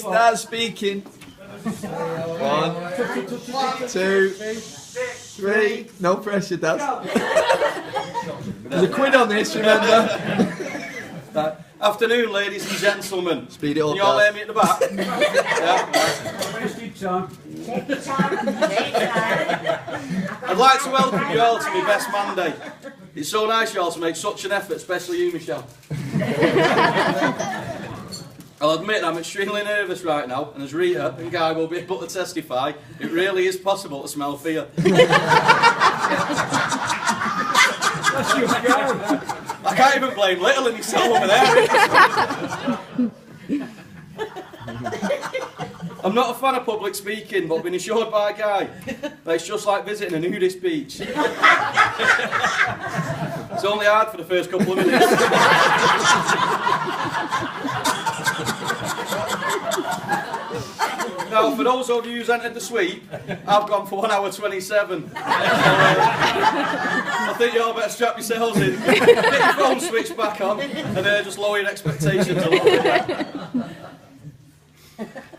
Start speaking. 1, 2, 3. No pressure, Dad. There's a quid on this, remember? Afternoon, ladies and gentlemen. Speed it up. Can you all hear me at the back? I'd like to welcome you all to my best man day. It's so nice you all to make such an effort, especially you, Michelle. I'll admit I'm extremely nervous right now, and as Rita and Guy will be able to testify, it really is possible to smell fear. I can't even blame Little and himself over there. I'm not a fan of public speaking, but I've been assured by Guy that it's just like visiting a nudist beach. It's only hard for the first couple of minutes. Now, for those of you who's entered the sweep, I've gone for 1 hour 27. So, I think you all better strap yourselves in, get your phone switched back on, and just lower your expectations a little bit.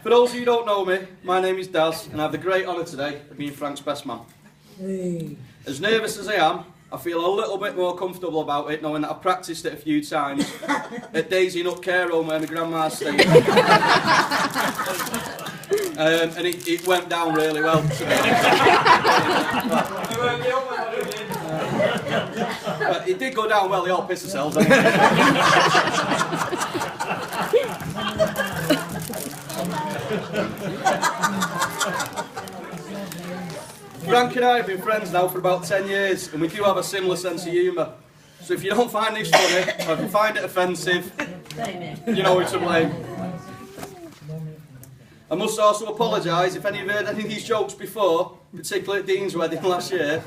For those of you who don't know me, my name is Daz, and I have the great honour today of being Frank's best man. Hey. As nervous as I am, I feel a little bit more comfortable about it, knowing that I've practised it a few times at Daisy Nut Care Home where my grandma's staying. And it went down really well, to be honest. It did go down well, they all pissed themselves. Frank and I have been friends now for about 10 years, and we do have a similar sense of humour. So if you don't find this funny, or if you find it offensive, you know who to blame. I must also apologise if any of you heard any of these jokes before, particularly at Dean's wedding last year,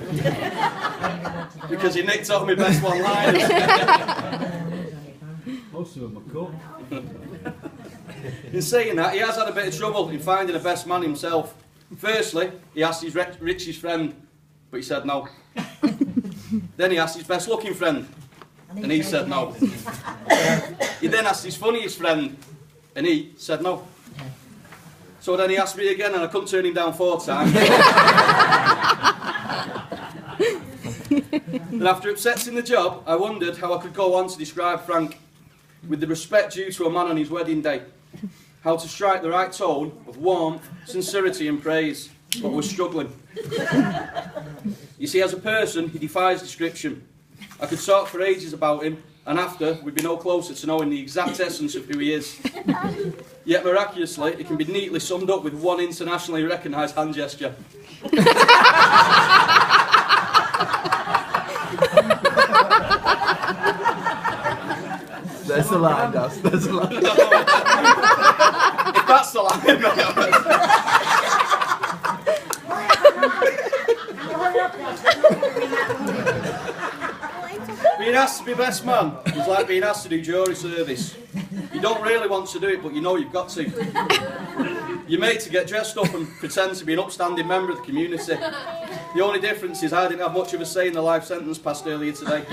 because he nicked off my best one-liners. Most of them are cool. In saying that, he has had a bit of trouble in finding a best man himself. Firstly, he asked his richest friend, but he said no. Then he asked his best looking friend, and he said no. He then asked his funniest friend, and he said no. So then he asked me again, and I couldn't turn him down 4 times. And after accepting the job, I wondered how I could go on to describe Frank with the respect due to a man on his wedding day. How to strike the right tone of warmth, sincerity and praise, but was struggling. You see, as a person, he defies description. I could talk for ages about him, and after, we'd be no closer to knowing the exact essence of who he is. Yet miraculously, it can be neatly summed up with one internationally recognised hand gesture. There's the line, Daz. There's the line. If that's the line, being asked to be best man is like being asked to do jury service. You don't really want to do it, but you know you've got to. You're made to get dressed up and pretend to be an upstanding member of the community. The only difference is I didn't have much of a say in the life sentence passed earlier today.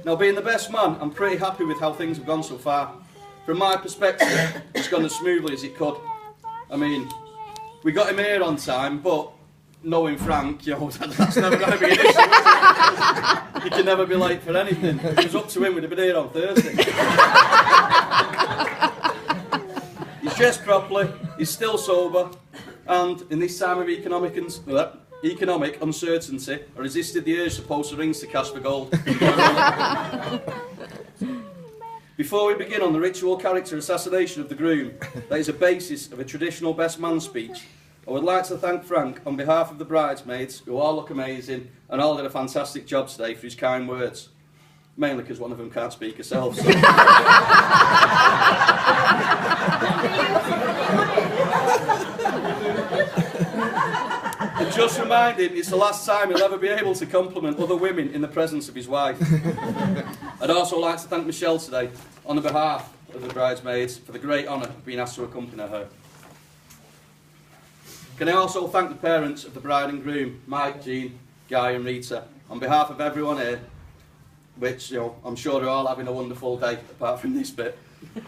Now, being the best man, I'm pretty happy with how things have gone so far. From my perspective, it's gone as smoothly as it could. I mean, we got him here on time, but knowing Frank, you know, that's never going to be an issue, is it? He can never be late for anything. If it was up to him, we'd have been here on Thursday. He's dressed properly, he's still sober, and in this time of economic uncertainty, I resisted the urge to post the rings to cash for gold. Before we begin on the ritual character assassination of the groom, that is a basis of a traditional best man speech, I would like to thank Frank on behalf of the bridesmaids, who all look amazing and all did a fantastic job today, for his kind words. Mainly because one of them can't speak herself. So. And just remind him it's the last time he'll ever be able to compliment other women in the presence of his wife. I'd also like to thank Michelle today, on the behalf of the bridesmaids, for the great honour of being asked to accompany her. Can I also thank the parents of the bride and groom, Mike, Jean, Guy and Rita, on behalf of everyone here, which, you know, I'm sure they're all having a wonderful day, apart from this bit.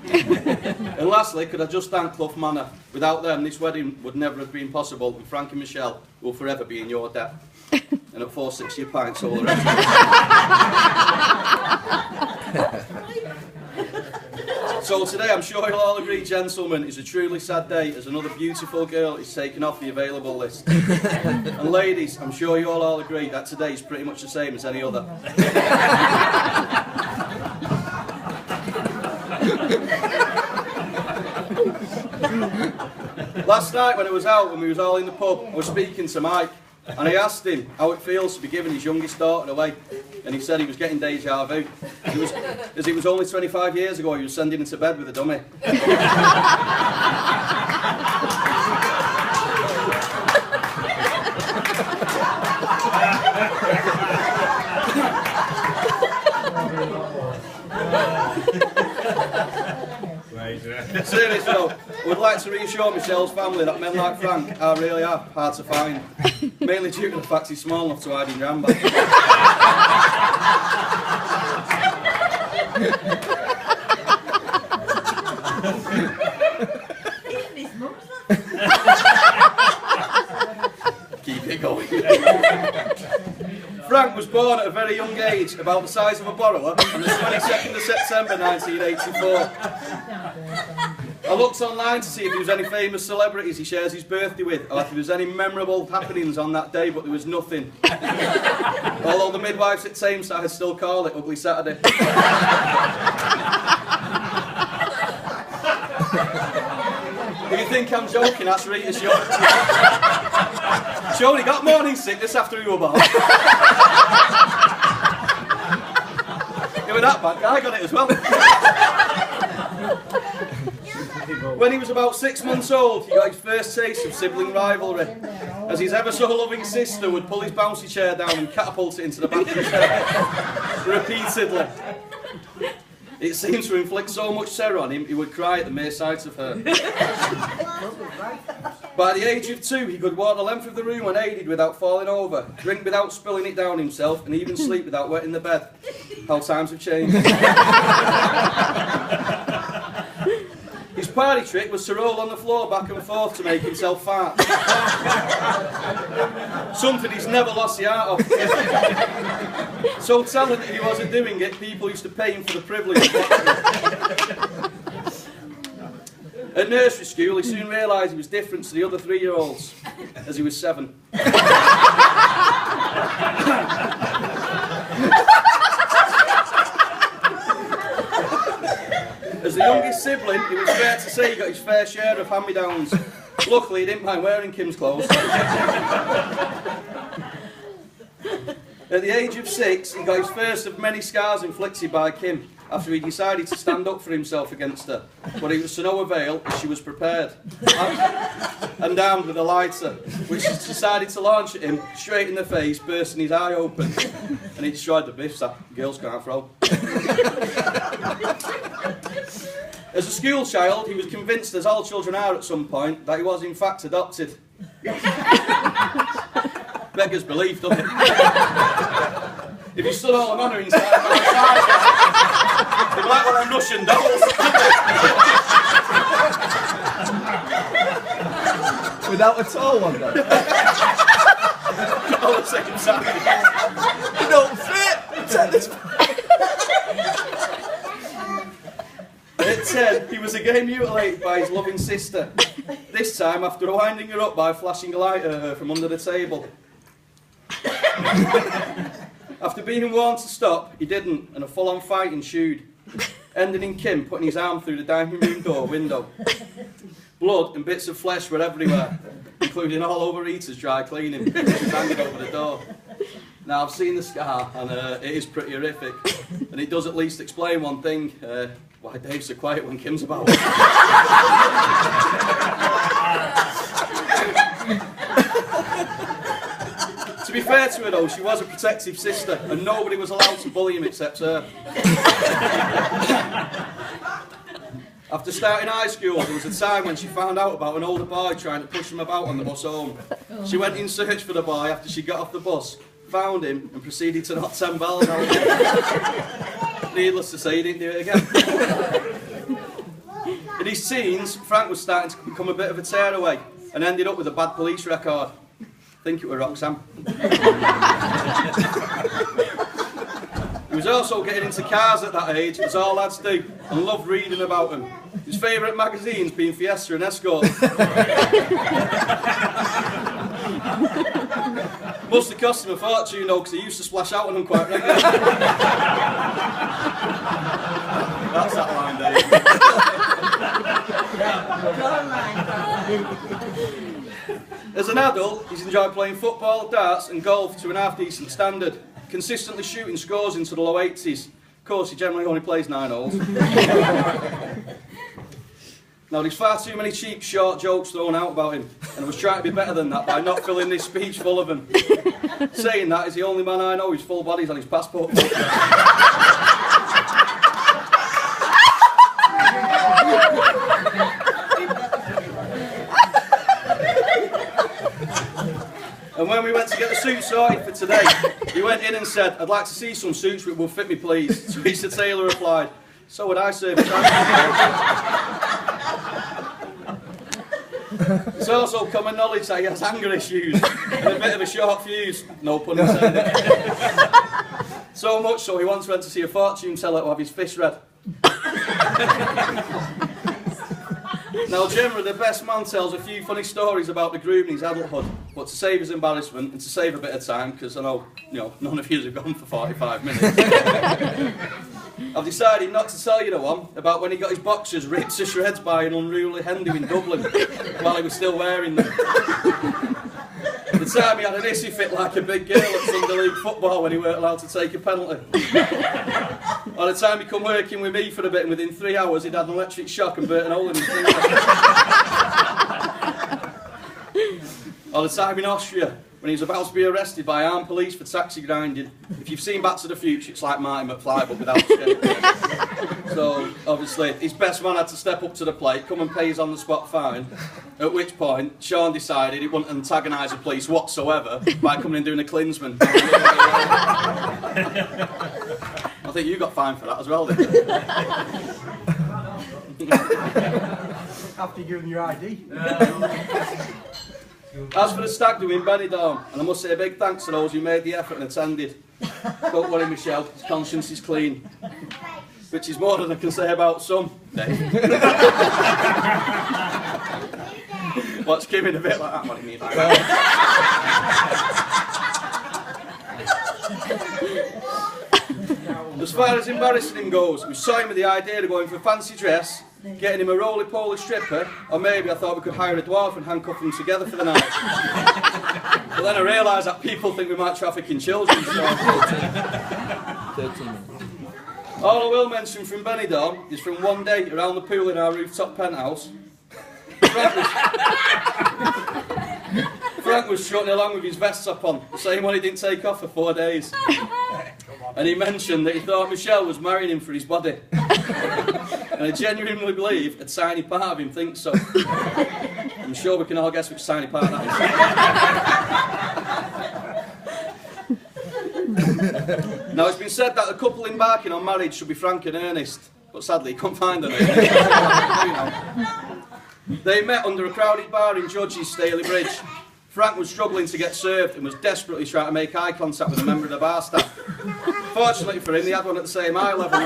And lastly, could I just thank Clough Manor? Without them, this wedding would never have been possible, and Frank and Michelle will forever be in your debt. And at 4.60 a pint, so all the rest. So today, I'm sure you'll all agree, gentlemen, is a truly sad day as another beautiful girl is taken off the available list. And ladies, I'm sure you all agree that today is pretty much the same as any other. Last night when I was out and we was all in the pub, I was speaking to Mike, and I asked him how it feels to be giving his youngest daughter away, and he said he was getting deja vu. As it was only 25 years ago he was sending her to bed with a dummy. Seriously though, I would like to reassure Michelle's family that men like Frank are really hard to find, mainly due to the fact he's small enough to hide in your handbag. Keep it going. Frank was born at a very young age, about the size of a borrower, on the 22nd of September 1984. I looked online to see if there was any famous celebrities he shares his birthday with, or if there was any memorable happenings on that day, but there was nothing. Although the midwives at Tameside still call it Ugly Saturday. If you think I'm joking, that's Rita Short. She only got morning sickness after we were born. It was that bad, I got it as well. When he was about 6 months old, he got his first taste of sibling rivalry, as his ever so loving sister would pull his bouncy chair down and catapult it into the back of his head repeatedly. It seemed to inflict so much terror on him, he would cry at the mere sight of her. By the age of 2, he could walk the length of the room unaided without falling over, drink without spilling it down himself, and even sleep without wetting the bed. How times have changed. His party trick was to roll on the floor back and forth to make himself fart. Something he's never lost the art of. So talented he wasn't doing it, people used to pay him for the privilege of watching it. At nursery school, he soon realised he was different to the other 3-year-olds, as he was 7. As the youngest sibling, it was fair to say he got his fair share of hand-me-downs. Luckily, he didn't mind wearing Kim's clothes. At the age of 6, he got his first of many scars inflicted by Kim, after he decided to stand up for himself against her. But it was to no avail, as she was prepared and armed with a lighter, which she decided to launch at him straight in the face, bursting his eye open. And he destroyed the biffs that girls can't throw. As a school child, he was convinced, as all children are at some point, that he was in fact adopted. Beggars belief, doesn't it? If you stood all the manor inside my side, they'd be like one of them Russian dolls. Without a tall one, though. All the same size. You don't fit! Take this. At 10, he was again mutilated by his loving sister. This time after winding her up by flashing a light at her from under the table. After being warned to stop, he didn't, and a full-on fight ensued, ending in Kim putting his arm through the dining room door window. Blood and bits of flesh were everywhere, including all over Rita's dry cleaning, which was hanging over the door. Now, I've seen the scar, and it is pretty horrific, and it does at least explain one thing, why Dave's so quiet when Kim's about. To be fair to her though, she was a protective sister, and nobody was allowed to bully him except her. After starting high school, there was a time when she found out about an older boy trying to push him about on the bus home. She went in search for the boy after she got off the bus, found him, and proceeded to knock 10 bells out. Needless to say, he didn't do it again. his teens, Frank was starting to become a bit of a tearaway and ended up with a bad police record. I think it was Roxanne. He was also getting into cars at that age, as all lads do, and loved reading about them. His favourite magazines being Fiesta and Escort. Must have cost him a fortune though, because he used to splash out on them quite regularly. That's that line, Dave. As an adult, he's enjoyed playing football, darts and golf to an half-decent standard, consistently shooting scores into the low 80s. Of course, he generally only plays 9 holes. Now, there's far too many cheap, short jokes thrown out about him, and I was trying to be better than that by not filling this speech full of them. Saying that, he's the only man I know whose full body's on his passport. And when we went to get the suit sorted for today, he went in and said, "I'd like to see some suits which will fit me, please." To which the tailor replied, "So would I, sir." It's also common knowledge that he has anger issues and a bit of a short fuse, no pun intended. So much so he once went to see a fortune teller to have his fish read. Now generally the best man tells a few funny stories about the groom in his adulthood, but to save his embarrassment and to save a bit of time, because I know, none of you have gone for 45 minutes, I've decided not to tell you the one about when he got his boxers ripped to shreds by an unruly Hindu in Dublin while he was still wearing them. The time he had an issue fit like a big girl at Sunday League football when he weren't allowed to take a penalty. Or the time he come working with me for a bit and within 3 hours he'd had an electric shock and burnt an hole in his finger. Or the time in Austria when he was about to be arrested by armed police for taxi grinding. If you've seen Back to the Future, it's like Marty McFly but without shit. So obviously his best man had to step up to the plate, come and pay his on-the-spot fine, at which point Sean decided he wouldn't antagonise the police whatsoever by coming and doing a Klinsman. I think you got fined for that as well, didn't you? After giving your ID. As for the stag do in Benidorm, and I must say a big thanks to those who made the effort and attended. Don't worry, Michelle, his conscience is clean. Which is more than I can say about some, Dave. Watch Kevin a bit like that, what do you mean by that? As far as embarrassing him goes, we saw him with the idea of going for a fancy dress, getting him a roly-poly stripper, or maybe I thought we could hire a dwarf and handcuff them together for the night. But then I realised that people think we might traffic in children, so... 13 minutes. All I will mention from Benidorm is from one day around the pool in our rooftop penthouse. Frank was strutting along with his vest top on, the same one he didn't take off for 4 days. And he mentioned that he thought Michelle was marrying him for his body. And I genuinely believe a tiny part of him thinks so. I'm sure we can all guess which tiny part that is. Now it's been said that the couple embarking on marriage should be Frank and Ernest, but sadly he couldn't find them. They met under a crowded bar in Judges, Staley Bridge. Frank was struggling to get served and was desperately trying to make eye contact with a member of the bar staff. Fortunately for him, they had one at the same eye level.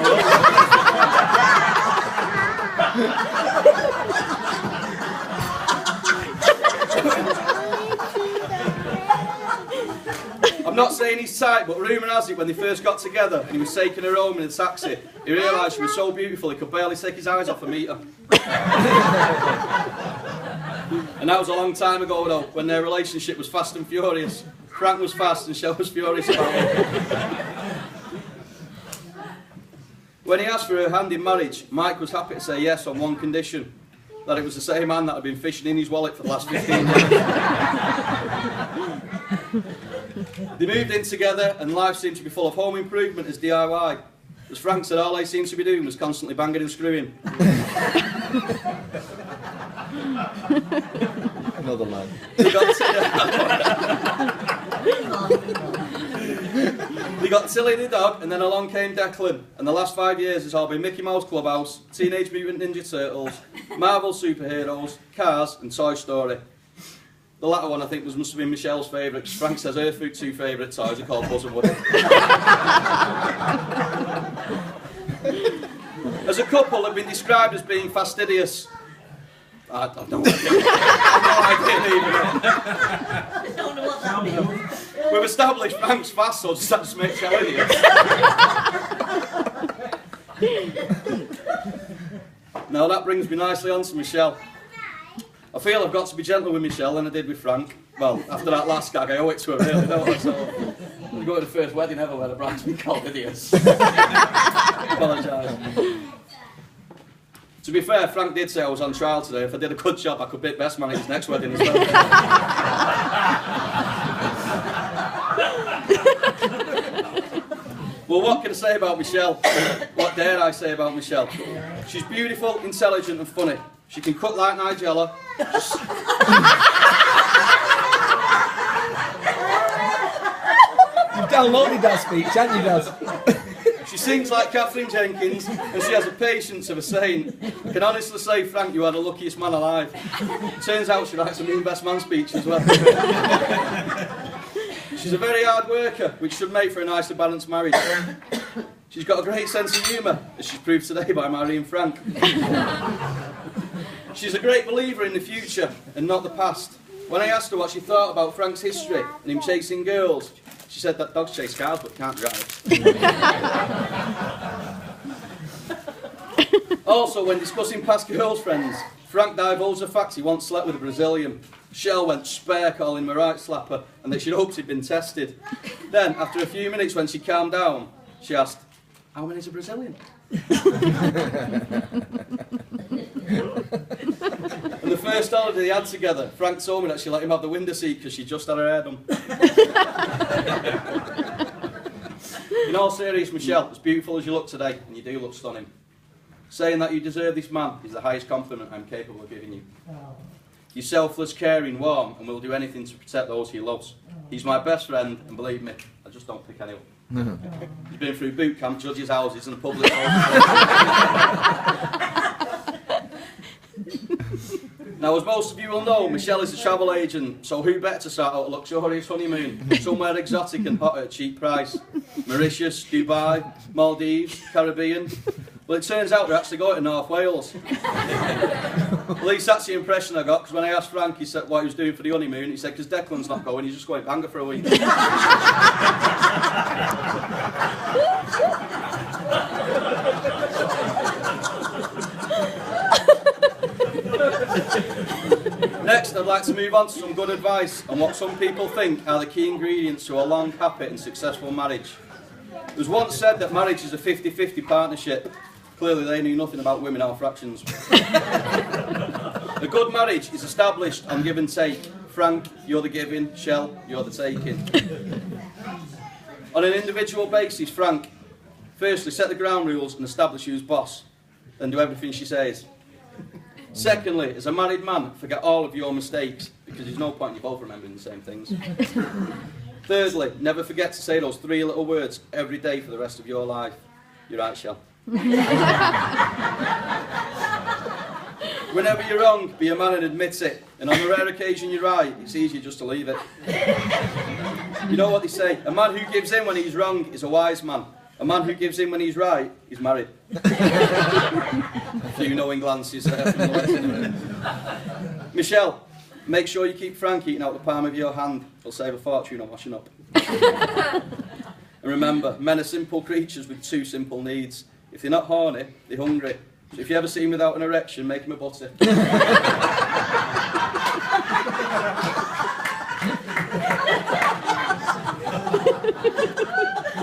I'm not saying he's tight, but rumour has it when they first got together and he was taking her home in a taxi, he realised she was so beautiful he could barely take his eyes off her meter. And that was a long time ago though, when their relationship was fast and furious. Frank was fast and Shell was furious about it. When he asked for her hand in marriage, Mike was happy to say yes on one condition, that it was the same man that had been fishing in his wallet for the last 15 years. They moved in together and life seemed to be full of home improvement as DIY. As Frank said, all they seemed to be doing was constantly banging and screwing. Another line. They You got Tilly the dog, and then along came Declan. And the last 5 years has all been Mickey Mouse Clubhouse, Teenage Mutant Ninja Turtles, Marvel superheroes, Cars, and Toy Story. The latter one I think must have been Michelle's favourite, because Frank says her two favourite toys are called Buzz and Woody. As a couple, they've been described as being fastidious. I don't know. I don't know what that means. We've established Frank's fast, so just have to make sure idiots. Now that brings me nicely on to Michelle. I feel I've got to be gentler with Michelle than I did with Frank. Well, after that last gag, I owe it to her really, don't I? So, I'm going to the first wedding ever where the bride's been called idiots. Apologise. To be fair, Frank did say I was on trial today. If I did a good job, I could bit best man at his next wedding as well. Well, what can I say about Michelle? What dare I say about Michelle? She's beautiful, intelligent and funny. She can cook like Nigella. You've downloaded that speech, haven't you, Dad? She sings like Catherine Jenkins, and she has a patience of a saint. I can honestly say, Frank, you are the luckiest man alive. Turns out she writes a mean best man speech as well. She's a very hard worker, which should make for a nicely balanced marriage. She's got a great sense of humour, as she's proved today by marrying Frank. She's a great believer in the future and not the past. When I asked her what she thought about Frank's history and him chasing girls, she said that dogs chase cars but can't drive. Also, when discussing past girlfriends, Frank divulged the fact he once slept with a Brazilian. Shell went spare calling him a right slapper and that she'd hoped he'd been tested. Then, after a few minutes when she calmed down, she asked, "How many's a Brazilian?" And the first holiday they had together, Frank told me that she let him have the window seat because she just had her hair done. In all seriousness, Michelle, as beautiful as you look today, and you do look stunning, saying that you deserve this man is the highest compliment I'm capable of giving you. You're selfless, caring, warm, and will do anything to protect those he loves. He's my best friend, and believe me, I just don't pick anyone. He's been through boot camp, judges' houses, and public Now, as most of you will know, Michelle is a travel agent, so who better to start out a luxurious honeymoon? Somewhere exotic and hot at a cheap price. Mauritius, Dubai, Maldives, Caribbean. Well, it turns out they're actually going to North Wales. At least that's the impression I got, because when I asked Frank he said what he was doing for the honeymoon, he said, because Declan's not going, he's just going to Bangor for a week. Next, I'd like to move on to some good advice on what some people think are the key ingredients to a long, happy and successful marriage. It was once said that marriage is a 50-50 partnership. Clearly they knew nothing about women or fractions. A good marriage is established on give and take. Frank, you're the giving, Shell, you're the taking. On an individual basis, Frank, firstly set the ground rules and establish who's boss, then do everything she says. Secondly, as a married man, forget all of your mistakes, because there's no point in you both remembering the same things. Thirdly, never forget to say those 3 little words every day for the rest of your life. You're right, Shell. Whenever you're wrong, be a man and admit it. And on the rare occasion you're right, it's easier just to leave it. You know what they say, a man who gives in when he's wrong is a wise man. A man who gives in when he's right is married. A few knowing glances there from the West. Michelle, make sure you keep Frank eating out the palm of your hand. It'll save a fortune on washing up. And remember, men are simple creatures with 2 simple needs. If they're not horny, they're hungry. So if you ever see him without an erection, make him a butty.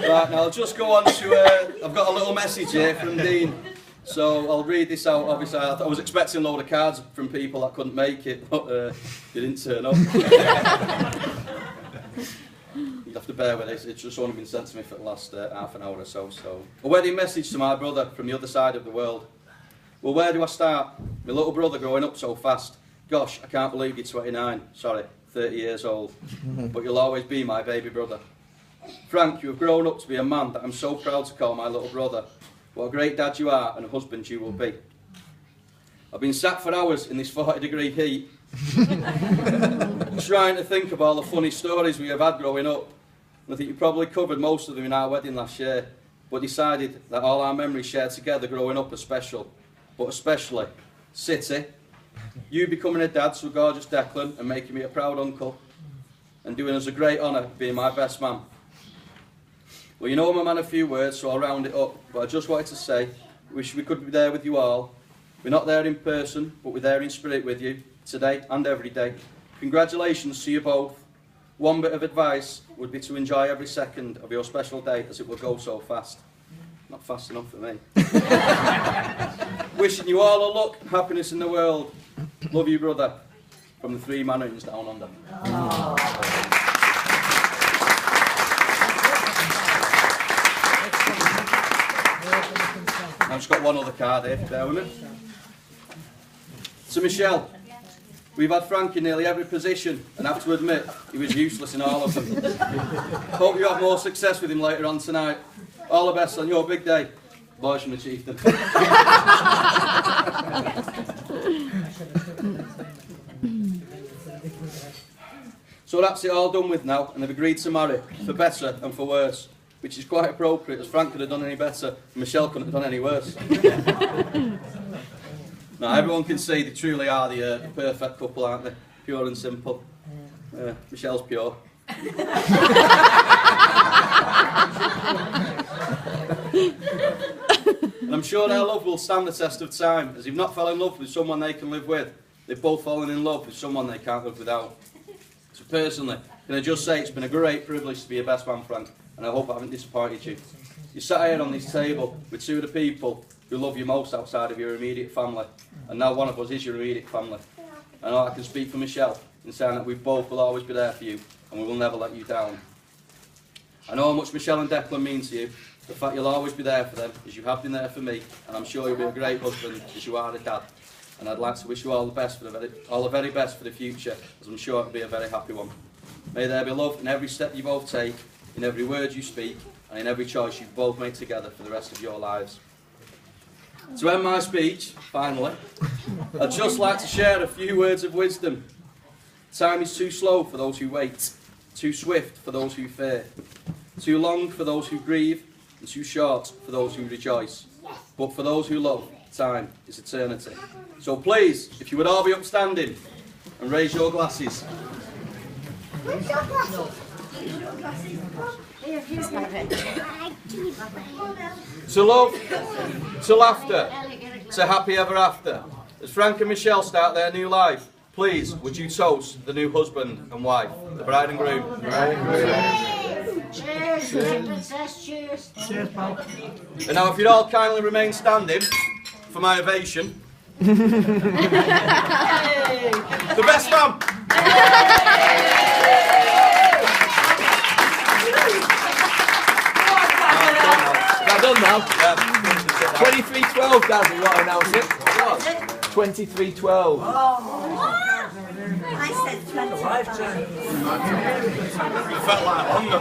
Right, now I'll just go on to, I've got a little message here from Dean. So I'll read this out. Obviously, I was expecting a load of cards from people that couldn't make it, but they didn't turn up. You'd have to bear with this, it's just only been sent to me for the last half an hour or so. A wedding message to my brother from the other side of the world. Well, where do I start? My little brother growing up so fast. Gosh, I can't believe you're 29. Sorry, 30 years old. But you'll always be my baby brother. Frank, you have grown up to be a man that I'm so proud to call my little brother. What a great dad you are and a husband you will be. I've been sat for hours in this 40-degree heat trying to think of all the funny stories we have had growing up. And I think you probably covered most of them in our wedding last year, but decided that all our memories shared together growing up are special. But especially City, you becoming a dad to a gorgeous Declan and making me a proud uncle and doing us a great honour being my best man. Well, you know I'm a man of few words, so I'll round it up, but I just wanted to say, wish we could be there with you all. We're not there in person, but we're there in spirit with you, today and every day. Congratulations to you both. One bit of advice would be to enjoy every second of your special day, as it will go so fast. Not fast enough for me. Wishing you all a luck and happiness in the world. Love you, brother. From the 3 Mainwarings down under. I've just got one other card here, bear with me. To Michelle, we've had Frank in nearly every position, and I have to admit, he was useless in all of them. Hope you have more success with him later on tonight. All the best on your big day. Boys from the Chieftain. So that's it all done with now, and they've agreed to marry, for better and for worse. Which is quite appropriate, as Frank could have done any better, and Michelle couldn't have done any worse. Now, everyone can see they truly are the perfect couple, aren't they? Pure and simple. Michelle's pure. And I'm sure their love will stand the test of time, as they've not fell in love with someone they can live with. They've both fallen in love with someone they can't live without. So personally, can I just say it's been a great privilege to be your best man, Frank, and I hope I haven't disappointed you. You sat here on this table with 2 of the people who love you most outside of your immediate family, and now one of us is your immediate family. I know I can speak for Michelle in saying that we both will always be there for you, and we will never let you down. I know how much Michelle and Declan mean to you, the fact you'll always be there for them, as you have been there for me, and I'm sure you'll be a great husband, as you are a dad. And I'd like to wish you all the best for all the very best for the future, as I'm sure it'll be a very happy one. May there be love in every step you both take, in every word you speak, and in every choice you both make together for the rest of your lives. To end my speech, finally, I'd just like to share a few words of wisdom. Time is too slow for those who wait, too swift for those who fear, too long for those who grieve, and too short for those who rejoice. But for those who love, time is eternity. So please, if you would all be upstanding and raise your glasses. Where's your glasses? To love, to laughter, to happy ever after. As Frank and Michelle start their new life, please, would you toast the new husband and wife, the bride and groom? Cheers, Princess, cheers. Cheers, pal. And now if you'd all kindly remain standing for my ovation. The best man! Is that done now? Yeah. 23-12, Daz, we want to announce it. 23-12. I said 20. It felt like longer.